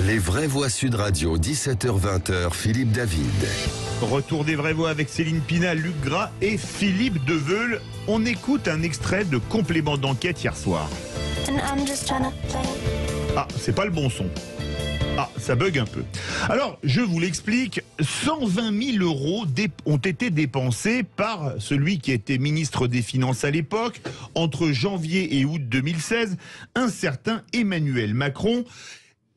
Les vraies voix Sud Radio, 17h-20h, Philippe David. Retour des vraies voix avec Céline Pina, Luc Gras et Philippe Deveul. On écoute un extrait de Complément d'enquête hier soir. Ah, c'est pas le bon son. Ah, ça bug un peu. Alors, je vous l'explique. 120 000 euros ont été dépensés par celui qui était ministre des Finances à l'époque, entre janvier et août 2016, un certain Emmanuel Macron,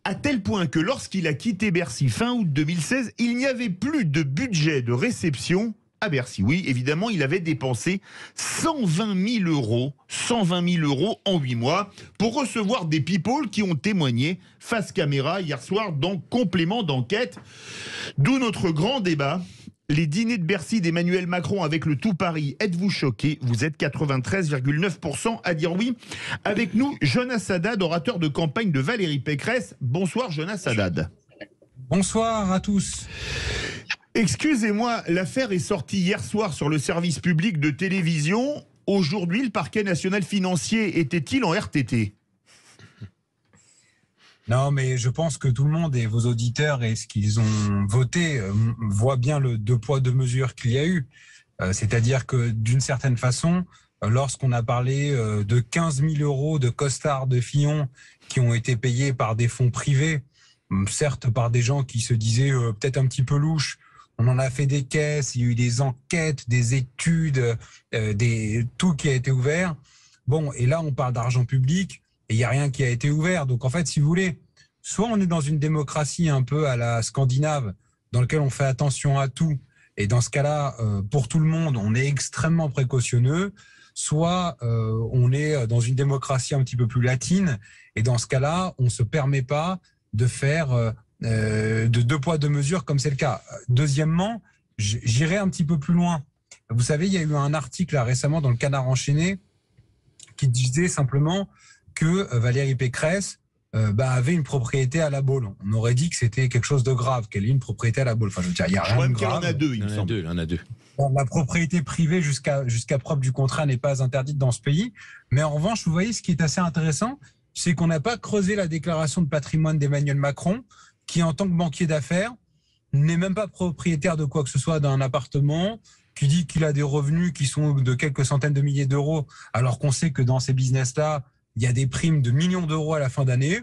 à tel point que lorsqu'il a quitté Bercy fin août 2016, il n'y avait plus de budget de réception à Bercy. Oui, évidemment, il avait dépensé 120 000 euros en 8 mois pour recevoir des people qui ont témoigné face caméra hier soir dans Complément d'enquête. D'où notre grand débat. Les dîners de Bercy d'Emmanuel Macron avec le tout Paris, êtes-vous choqués? Vous êtes 93,9% à dire oui. Avec nous, Jonas Haddad, orateur de campagne de Valérie Pécresse. Bonsoir Jonas Haddad. Bonsoir à tous. Excusez-moi, l'affaire est sortie hier soir sur le service public de télévision. Aujourd'hui, le parquet national financier était-il en RTT? Non, mais je pense que tout le monde et vos auditeurs et ce qu'ils ont voté voient bien le deux poids, deux mesures qu'il y a eu. C'est-à-dire que d'une certaine façon, lorsqu'on a parlé de 15 000 euros de costards de Fillon qui ont été payés par des fonds privés, certes par des gens qui se disaient peut-être un petit peu louches, on en a fait des caisses, il y a eu des enquêtes, des études, tout qui a été ouvert. Bon, et là on parle d'argent public et il n'y a rien qui a été ouvert. Donc en fait, si vous voulez, soit on est dans une démocratie un peu à la scandinave, dans laquelle on fait attention à tout, et dans ce cas-là, pour tout le monde, on est extrêmement précautionneux, soit on est dans une démocratie un petit peu plus latine, et dans ce cas-là, on ne se permet pas de faire de deux poids, deux mesures, comme c'est le cas. Deuxièmement, j'irai un petit peu plus loin. Vous savez, il y a eu un article là, récemment dans le Canard enchaîné qui disait simplement que Valérie Pécresse avait une propriété à La Baule. On aurait dit que c'était quelque chose de grave, qu'elle ait une propriété à La Baule. Enfin, je veux dire, il y a rien de grave. Il y en a deux, il me semble. Il y en a deux. La propriété privée, jusqu'à preuve du contraire, n'est pas interdite dans ce pays. Mais en revanche, vous voyez, ce qui est assez intéressant, c'est qu'on n'a pas creusé la déclaration de patrimoine d'Emmanuel Macron, qui, en tant que banquier d'affaires, n'est même pas propriétaire de quoi que ce soit d'un appartement, qui dit qu'il a des revenus qui sont de quelques centaines de milliers d'euros, alors qu'on sait que dans ces business-là, il y a des primes de millions d'euros à la fin d'année.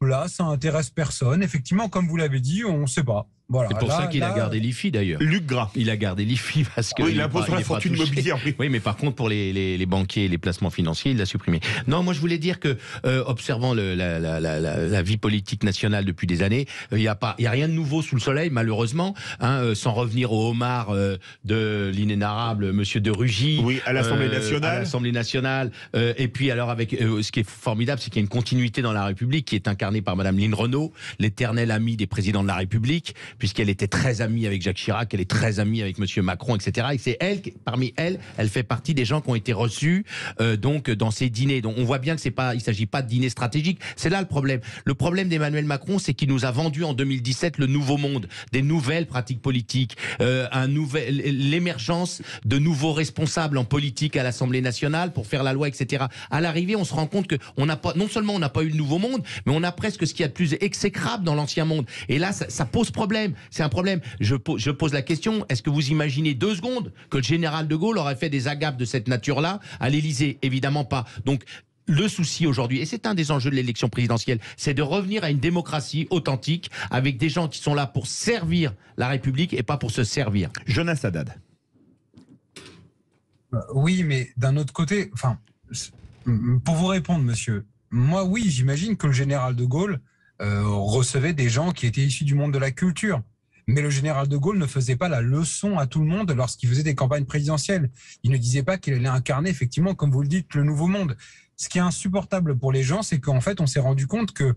Là, ça intéresse personne. Effectivement, comme vous l'avez dit, on ne sait pas. Voilà. C'est pour ça qu'il a gardé l'IFI d'ailleurs. Luc Gras. Il a gardé l'IFI parce que. Oui, l'impôt sur la fortune mobilière. Oui, mais par contre, pour les banquiers et les placements financiers, il l'a supprimé. Non, moi je voulais dire que, observant la vie politique nationale depuis des années, il y a rien de nouveau sous le soleil, malheureusement. Sans revenir au homard de l'inénarrable Monsieur de Rugy. Oui, à l'Assemblée nationale. À l'Assemblée nationale. Et puis alors avec ce qui est formidable, c'est qu'il y a une continuité dans la République qui est incarnée par Madame Lynn Renault, l'éternelle amie des présidents de la République, puisqu'elle était très amie avec Jacques Chirac, elle est très amie avec Monsieur Macron, etc. Et c'est elle, parmi elles, elle fait partie des gens qui ont été reçus donc dans ces dîners. Donc on voit bien que il s'agit pas de dîner stratégique. C'est là le problème. Le problème d'Emmanuel Macron, c'est qu'il nous a vendu en 2017 le nouveau monde, des nouvelles pratiques politiques, l'émergence de nouveaux responsables en politique à l'Assemblée nationale pour faire la loi, etc. À l'arrivée, on se rend compte que non seulement on n'a pas eu le nouveau monde, mais on a presque ce qu'il y a de plus exécrable dans l'ancien monde. Et là, ça pose problème. C'est un problème. Je pose la question, est-ce que vous imaginez 2 secondes que le général de Gaulle aurait fait des agapes de cette nature-là à l'Élysée? Évidemment pas. Donc, le souci aujourd'hui, et c'est un des enjeux de l'élection présidentielle, c'est de revenir à une démocratie authentique avec des gens qui sont là pour servir la République et pas pour se servir. Jonas Haddad. Oui, mais d'un autre côté, enfin, pour vous répondre, monsieur, moi, oui, j'imagine que le général de Gaulle recevait des gens qui étaient issus du monde de la culture. Mais le général de Gaulle ne faisait pas la leçon à tout le monde lorsqu'il faisait des campagnes présidentielles. Il ne disait pas qu'il allait incarner, effectivement, comme vous le dites, le nouveau monde. Ce qui est insupportable pour les gens, c'est qu'en fait, on s'est rendu compte que,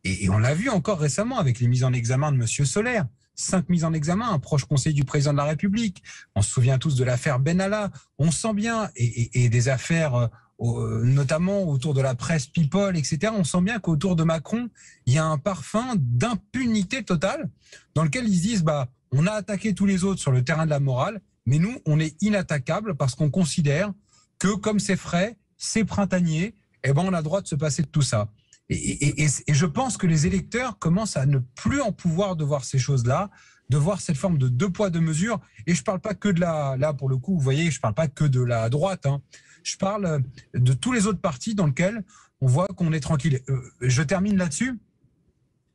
et on l'a vu encore récemment avec les mises en examen de Monsieur Solaire, 5 mises en examen, un proche conseiller du président de la République. On se souvient tous de l'affaire Benalla. On sent bien, et des affaires notamment autour de la presse People, etc. On sent bien qu'autour de Macron, il y a un parfum d'impunité totale dans lequel ils se disent on a attaqué tous les autres sur le terrain de la morale, mais nous, on est inattaquables parce qu'on considère que comme c'est frais, c'est printanier, on a le droit de se passer de tout ça. Et je pense que les électeurs commencent à ne plus en pouvoir de voir ces choses-là, de voir cette forme de deux poids, deux mesures. Et je ne parle pas que de là pour le coup, vous voyez, je ne parle pas que de la droite. Hein. Je parle de tous les autres partis dans lesquels on voit qu'on est tranquille. Je termine là-dessus.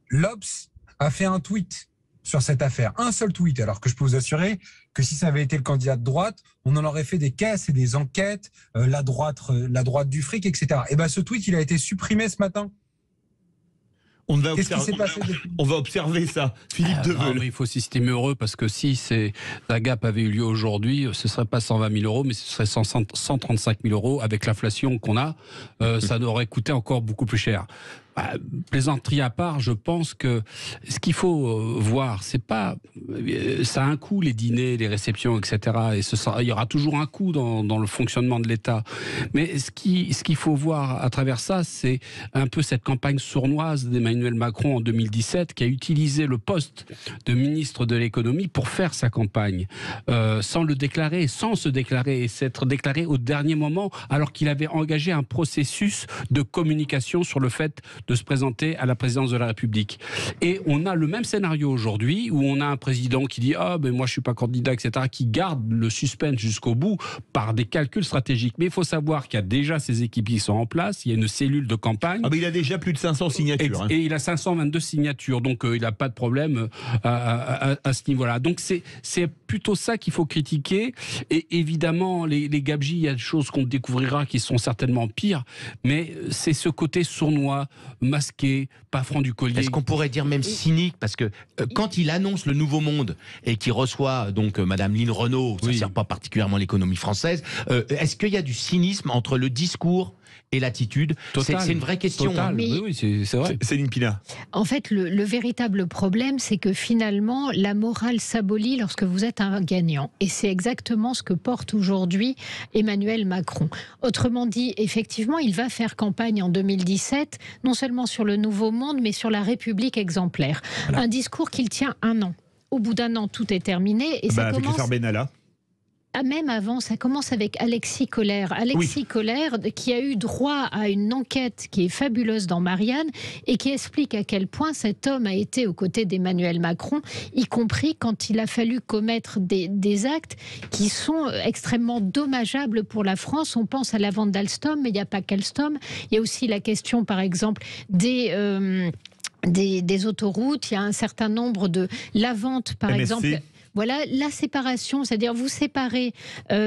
L'Obs a fait un tweet sur cette affaire, un seul tweet, alors que je peux vous assurer que si ça avait été le candidat de droite, on en aurait fait des caisses et des enquêtes, la droite du fric, etc. Et bien ce tweet, il a été supprimé ce matin. Qu'est-ce qui s'est passé depuis ? On va observer ça, Philippe Deveul. Il faut s'estimer heureux parce que si la GAP avait eu lieu aujourd'hui, ce ne serait pas 120 000 euros, mais ce serait 135 000 euros. Avec l'inflation qu'on a, ça aurait coûté encore beaucoup plus cher. Plaisanterie à part, je pense que ce qu'il faut voir, c'est pas, ça a un coût, les dîners, les réceptions, etc. Et il y aura toujours un coût dans le fonctionnement de l'État. Mais ce qu'il faut voir à travers ça, c'est un peu cette campagne sournoise d'Emmanuel Macron en 2017 qui a utilisé le poste de ministre de l'économie pour faire sa campagne, sans le déclarer, sans se déclarer et s'être déclaré au dernier moment, alors qu'il avait engagé un processus de communication sur le fait de se présenter à la présidence de la République. Et on a le même scénario aujourd'hui où on a un président qui dit « Ah, ben moi je suis pas candidat, etc. » qui garde le suspense jusqu'au bout par des calculs stratégiques. Mais il faut savoir qu'il y a déjà ces équipes qui sont en place, il y a une cellule de campagne. Ah, mais il a déjà plus de 500 signatures. Et il a 522 signatures, donc il n'a pas de problème à ce niveau-là. Donc c'est plutôt ça qu'il faut critiquer. Et évidemment, les gabegies, il y a des choses qu'on découvrira qui sont certainement pires, mais c'est ce côté sournois, masqué, pas franc du collier. Est-ce qu'on pourrait dire même cynique, parce que quand il annonce le Nouveau Monde et qu'il reçoit donc Madame Lynn Renault, ça ne sert pas particulièrement l'économie française, est-ce qu'il y a du cynisme entre le discours et l'attitude? C'est une vraie question. Oui, c'est vrai. Céline Pina. En fait, le véritable problème, c'est que finalement, la morale s'abolit lorsque vous êtes un gagnant. Et c'est exactement ce que porte aujourd'hui Emmanuel Macron. Autrement dit, effectivement, il va faire campagne en 2017, non seulement sur le Nouveau Monde, mais sur la République exemplaire. Voilà. Un discours qu'il tient 1 an. Au bout d'1 an, tout est terminé. Et ça avec commence... l'affaire Benalla. Même avant, ça commence avec Alexis Collère. Collère qui a eu droit à une enquête qui est fabuleuse dans Marianne et qui explique à quel point cet homme a été aux côtés d'Emmanuel Macron, y compris quand il a fallu commettre des actes qui sont extrêmement dommageables pour la France. On pense à la vente d'Alstom, mais il n'y a pas qu'Alstom. Il y a aussi la question, par exemple, des autoroutes. Il y a un certain nombre de... La vente, par exemple... Voilà, la séparation, c'est-à-dire vous séparez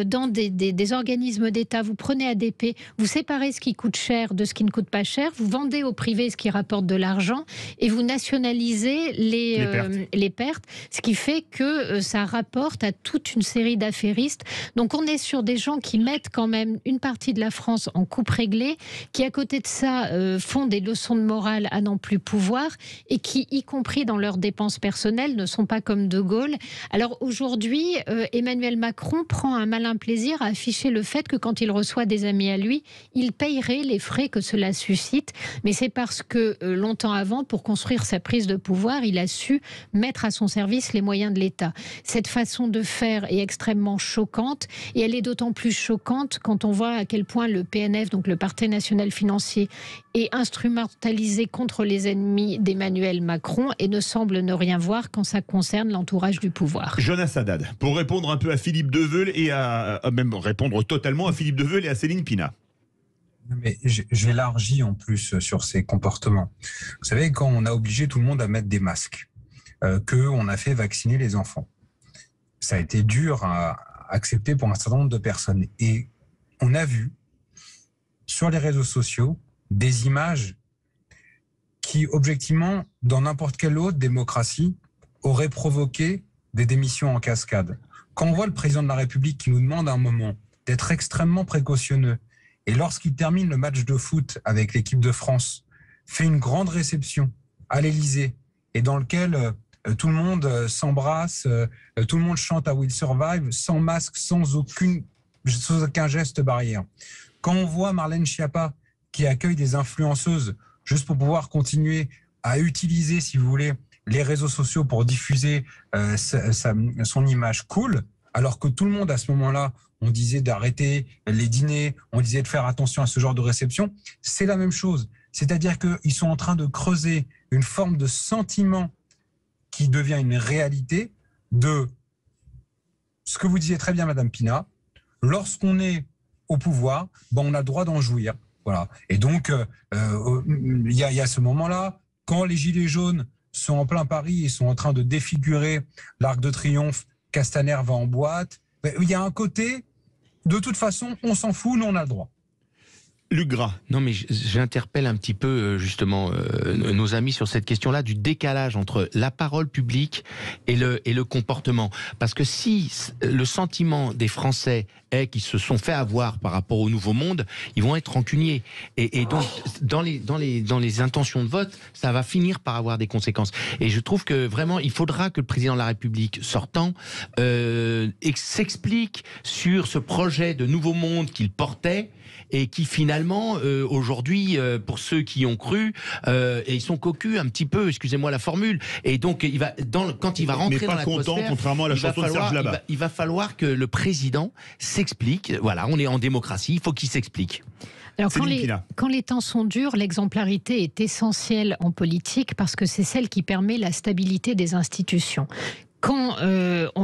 dans des organismes d'État, vous prenez ADP, vous séparez ce qui coûte cher de ce qui ne coûte pas cher, vous vendez au privé ce qui rapporte de l'argent et vous nationalisez les pertes, ce qui fait que ça rapporte à toute une série d'affairistes. Donc on est sur des gens qui mettent quand même une partie de la France en coupe réglée, qui à côté de ça font des leçons de morale à n'en plus pouvoir et qui, y compris dans leurs dépenses personnelles, ne sont pas comme De Gaulle. Alors aujourd'hui, Emmanuel Macron prend un malin plaisir à afficher le fait que quand il reçoit des amis à lui, il payerait les frais que cela suscite. Mais c'est parce que longtemps avant, pour construire sa prise de pouvoir, il a su mettre à son service les moyens de l'État. Cette façon de faire est extrêmement choquante et elle est d'autant plus choquante quand on voit à quel point le PNF, donc le Parti national financier, est instrumentalisé contre les ennemis d'Emmanuel Macron et ne semble ne rien voir quand ça concerne l'entourage du pouvoir. Jonas Haddad, pour répondre un peu à Philippe Deveul et à même répondre totalement à Philippe Deveul et à Céline Pina. Mais j'élargis en plus sur ces comportements. Vous savez, quand on a obligé tout le monde à mettre des masques, qu'on a fait vacciner les enfants, ça a été dur à accepter pour un certain nombre de personnes. Et on a vu sur les réseaux sociaux des images qui, objectivement, dans n'importe quelle autre démocratie, auraient provoqué des démissions en cascade. Quand on voit le président de la République qui nous demande à un moment d'être extrêmement précautionneux, et lorsqu'il termine le match de foot avec l'équipe de France, fait une grande réception à l'Élysée, et dans lequel tout le monde s'embrasse, tout le monde chante à Will Survive, sans masque, sans aucun geste barrière. Quand on voit Marlène Schiappa qui accueille des influenceuses juste pour pouvoir continuer à utiliser, si vous voulez, les réseaux sociaux pour diffuser son image cool, alors que tout le monde à ce moment-là, on disait d'arrêter les dîners, on disait de faire attention à ce genre de réception, c'est la même chose. C'est-à-dire qu'ils sont en train de creuser une forme de sentiment qui devient une réalité de ce que vous disiez très bien, Madame Pina. Lorsqu'on est au pouvoir, on a le droit d'en jouir. Voilà. Et donc, il y a ce moment-là, quand les Gilets jaunes sont en plein Paris et sont en train de défigurer l'Arc de Triomphe, Castaner va en boîte. Il y a un côté, de toute façon, on s'en fout, nous on a le droit. Luc Gras. Non, mais j'interpelle un petit peu justement nos amis sur cette question-là du décalage entre la parole publique et le comportement. Parce que si le sentiment des Français est qu'ils se sont fait avoir par rapport au Nouveau Monde, ils vont être rancuniers. Et donc, dans les intentions de vote, ça va finir par avoir des conséquences. Et je trouve que vraiment, il faudra que le président de la République sortant s'explique sur ce projet de Nouveau Monde qu'il portait et qui finalement, aujourd'hui, pour ceux qui y ont cru, et ils sont cocus un petit peu, excusez-moi la formule, et donc quand il va rentrer dans l'atmosphère, contrairement à la chanson de Serge Lama. Il va falloir que le président s'explique. Voilà, on est en démocratie, il faut qu'il s'explique. Alors, quand les temps sont durs, l'exemplarité est essentielle en politique parce que c'est celle qui permet la stabilité des institutions. Quand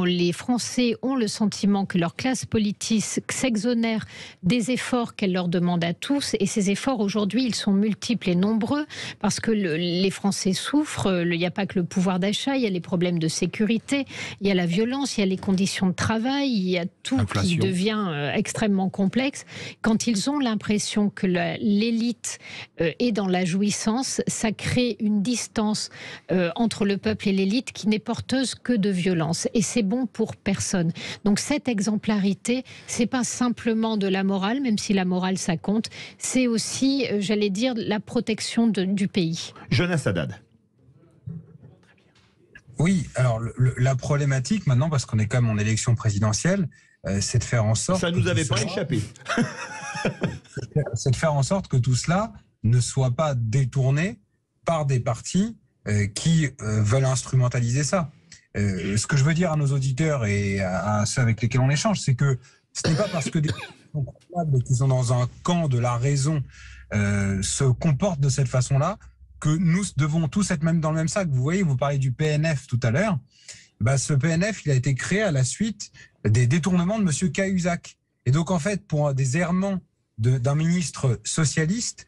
les Français ont le sentiment que leur classe politique s'exonère des efforts qu'elle leur demande à tous, et ces efforts aujourd'hui, ils sont multiples et nombreux, parce que les Français souffrent, il n'y a pas que le pouvoir d'achat, il y a les problèmes de sécurité, il y a la violence, il y a les conditions de travail, il y a tout qui devient extrêmement complexe. Quand ils ont l'impression que l'élite est dans la jouissance, ça crée une distance entre le peuple et l'élite qui n'est porteuse que de violence, et c'est bon pour personne. Donc cette exemplarité, c'est pas simplement de la morale, même si la morale ça compte, c'est aussi, j'allais dire, la protection du pays. Jonas Haddad. Oui, alors la problématique maintenant, parce qu'on est quand même en élection présidentielle, c'est de faire en sorte... Ça nous avait pas échappé. C'est de faire en sorte que tout cela ne soit pas détourné par des partis qui veulent instrumentaliser ça. Ce que je veux dire à nos auditeurs et à ceux avec lesquels on échange, c'est que ce n'est pas parce que des gens qui sont dans un camp de la raison se comportent de cette façon-là que nous devons tous être même dans le même sac. Vous voyez, vous parlez du PNF tout à l'heure. Ce PNF, il a été créé à la suite des détournements de M. Cahuzac. Et donc, en fait, pour des errements d'un ministre socialiste,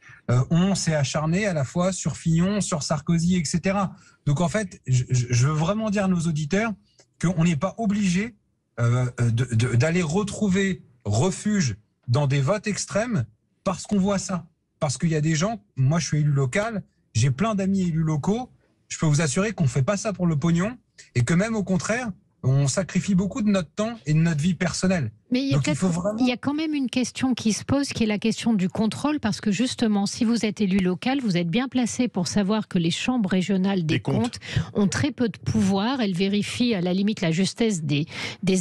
on s'est acharné à la fois sur Fillon, sur Sarkozy, etc. Donc en fait, je veux vraiment dire à nos auditeurs qu'on n'est pas obligé d'aller retrouver refuge dans des votes extrêmes parce qu'on voit ça. Parce qu'il y a des gens, moi je suis élu local, j'ai plein d'amis élus locaux, je peux vous assurer qu'on ne fait pas ça pour le pognon et que même au contraire, on sacrifie beaucoup de notre temps et de notre vie personnelle. Mais il y a quand même une question qui se pose, qui est la question du contrôle, parce que justement, si vous êtes élu local, vous êtes bien placé pour savoir que les chambres régionales des comptes ont très peu de pouvoir. Elles vérifient à la limite la justesse des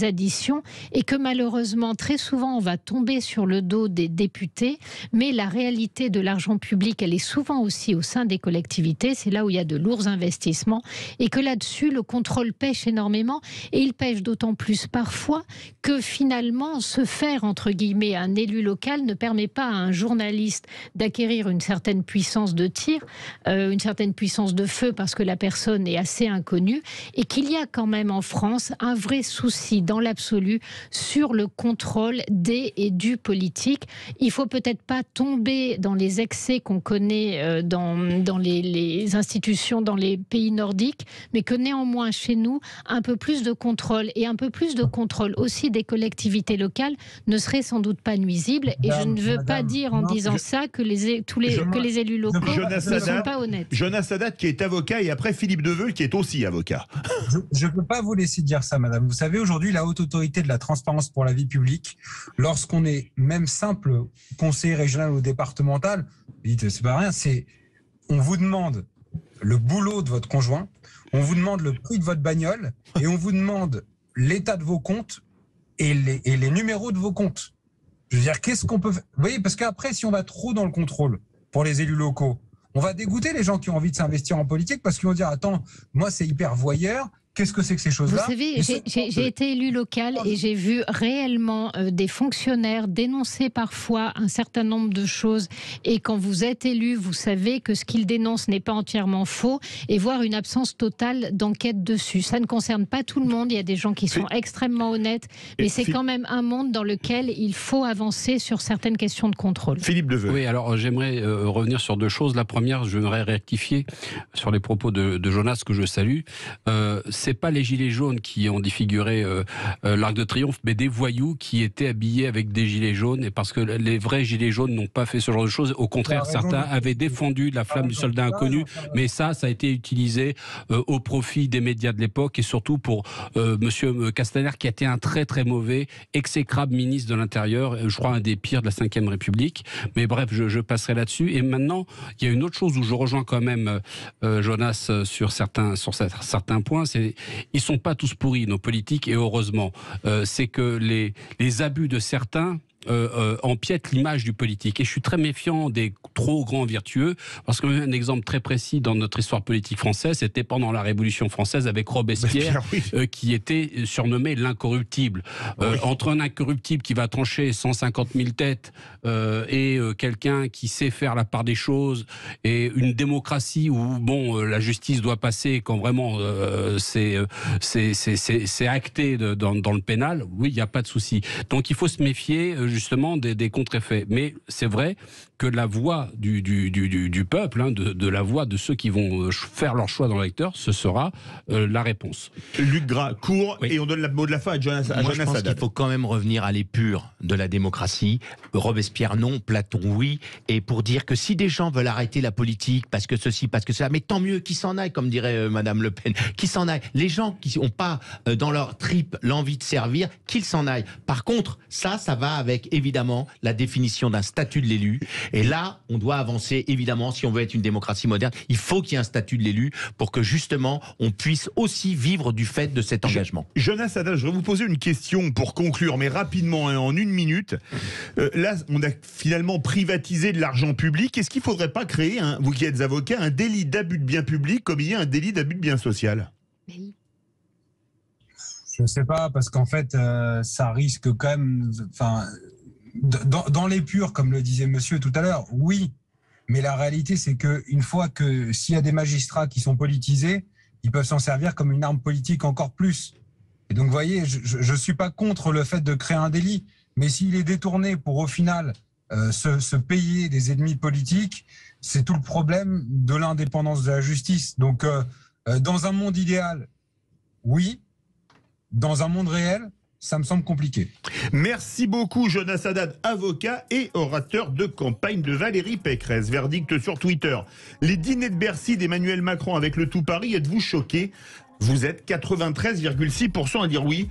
additions, et que malheureusement, très souvent, on va tomber sur le dos des députés, mais la réalité de l'argent public, elle est souvent aussi au sein des collectivités. C'est là où il y a de lourds investissements, et que là-dessus, le contrôle pêche énormément, et il pêche d'autant plus parfois que finalement, se faire, entre guillemets, un élu local ne permet pas à un journaliste d'acquérir une certaine puissance de tir, une certaine puissance de feu, parce que la personne est assez inconnue, et qu'il y a quand même en France un vrai souci dans l'absolu sur le contrôle des et du politique. Il faut peut-être pas tomber dans les excès qu'on connaît dans les institutions, dans les pays nordiques, mais que néanmoins chez nous, un peu plus de contrôle, et un peu plus de contrôle aussi des collectivités locales ne serait sans doute pas nuisible. Et je ne veux pas dire en disant ça que les élus locaux ne sont pas honnêtes. Jonas Haddad qui est avocat, et après Philippe Deveul qui est aussi avocat. Je ne peux pas vous laisser dire ça, madame. Vous savez, aujourd'hui, la Haute Autorité de la Transparence pour la vie publique, lorsqu'on est même simple conseiller régional ou départemental, c'est pas rien, on vous demande le boulot de votre conjoint, on vous demande le prix de votre bagnole, et on vous demande l'état de vos comptes et les numéros de vos comptes. Je veux dire, qu'est-ce qu'on peut faire ? Vous voyez, parce qu'après, si on va trop dans le contrôle pour les élus locaux, on va dégoûter les gens qui ont envie de s'investir en politique, parce qu'ils vont dire, attends, moi c'est hyper voyeur, Qu'est-ce que c'est que ces choses-là? Vous savez, j'ai été élu local et j'ai vu réellement des fonctionnaires dénoncer parfois un certain nombre de choses. Et quand vous êtes élu, vous savez que ce qu'ils dénoncent n'est pas entièrement faux et voir une absence totale d'enquête dessus. Ça ne concerne pas tout le monde. Il y a des gens qui sont extrêmement honnêtes, mais c'est quand même un monde dans lequel il faut avancer sur certaines questions de contrôle. Philippe Deveu. Oui, alors j'aimerais revenir sur deux choses. La première, je voudrais rectifier sur les propos de Jonas, que je salue. C'est pas les gilets jaunes qui ont défiguré l'Arc de Triomphe, mais des voyous qui étaient habillés avec des gilets jaunes, et parce que les vrais gilets jaunes n'ont pas fait ce genre de choses. Au contraire, certains avaient défendu la flamme du soldat inconnu, mais ça a été utilisé au profit des médias de l'époque, et surtout pour Monsieur Castaner, qui a été un très très mauvais, exécrable ministre de l'Intérieur, je crois un des pires de la Ve République. Mais bref, je passerai là-dessus. Et maintenant, il y a une autre chose où je rejoins quand même Jonas sur certains points, c'est ils sont pas tous pourris, nos politiques, et heureusement. C'est que les abus de certains empiètent l'image du politique. Et je suis très méfiant des trop grands vertueux, parce qu'un exemple très précis dans notre histoire politique française, c'était pendant la Révolution française avec Robespierre, qui était surnommé l'incorruptible. Entre un incorruptible qui va trancher 150 000 têtes et quelqu'un qui sait faire la part des choses, et une démocratie où la justice doit passer quand vraiment c'est acté dans le pénal, oui, il n'y a pas de souci. Donc il faut se méfier justement des contre-effets. Mais c'est vrai que la voix du peuple, de la voix de ceux qui vont faire leur choix dans l'électeur, ce sera la réponse. Luc Gras, court, et on donne le mot de la fin à Jonas Haddad. Moi, je pense qu'il faut quand même revenir à l'épure de la démocratie. Robespierre non, Platon oui, et pour dire que si des gens veulent arrêter la politique parce que ceci, parce que cela, mais tant mieux qu'ils s'en aillent, comme dirait Madame Le Pen, qu'ils s'en aillent. Les gens qui n'ont pas dans leur tripes l'envie de servir, qu'ils s'en aillent. Par contre, ça va avec évidemment la définition d'un statut de l'élu. Et là, on doit avancer évidemment, si on veut être une démocratie moderne, il faut qu'il y ait un statut de l'élu pour que justement on puisse aussi vivre du fait de cet engagement. Jonas Haddad, je vais vous poser une question pour conclure, mais rapidement, en 1 minute. Là, on a finalement privatisé de l'argent public. Est-ce qu'il ne faudrait pas créer, vous qui êtes avocat, un délit d'abus de bien public comme il y a un délit d'abus de bien social ? Je ne sais pas, parce qu'en fait, ça risque quand même... Dans l'épure, comme le disait monsieur tout à l'heure, oui. Mais la réalité, c'est qu'une fois que s'il y a des magistrats qui sont politisés, ils peuvent s'en servir comme une arme politique encore plus. Et donc, vous voyez, je ne suis pas contre le fait de créer un délit, mais s'il est détourné pour, au final, se payer des ennemis politiques, c'est tout le problème de l'indépendance de la justice. Donc, dans un monde idéal, oui. Dans un monde réel, ça me semble compliqué. Merci beaucoup Jonas Haddad, avocat et orateur de campagne de Valérie Pécresse. Verdict sur Twitter. Les dîners de Bercy d'Emmanuel Macron avec le tout Paris, êtes-vous choqués ? Vous êtes 93,6% à dire oui.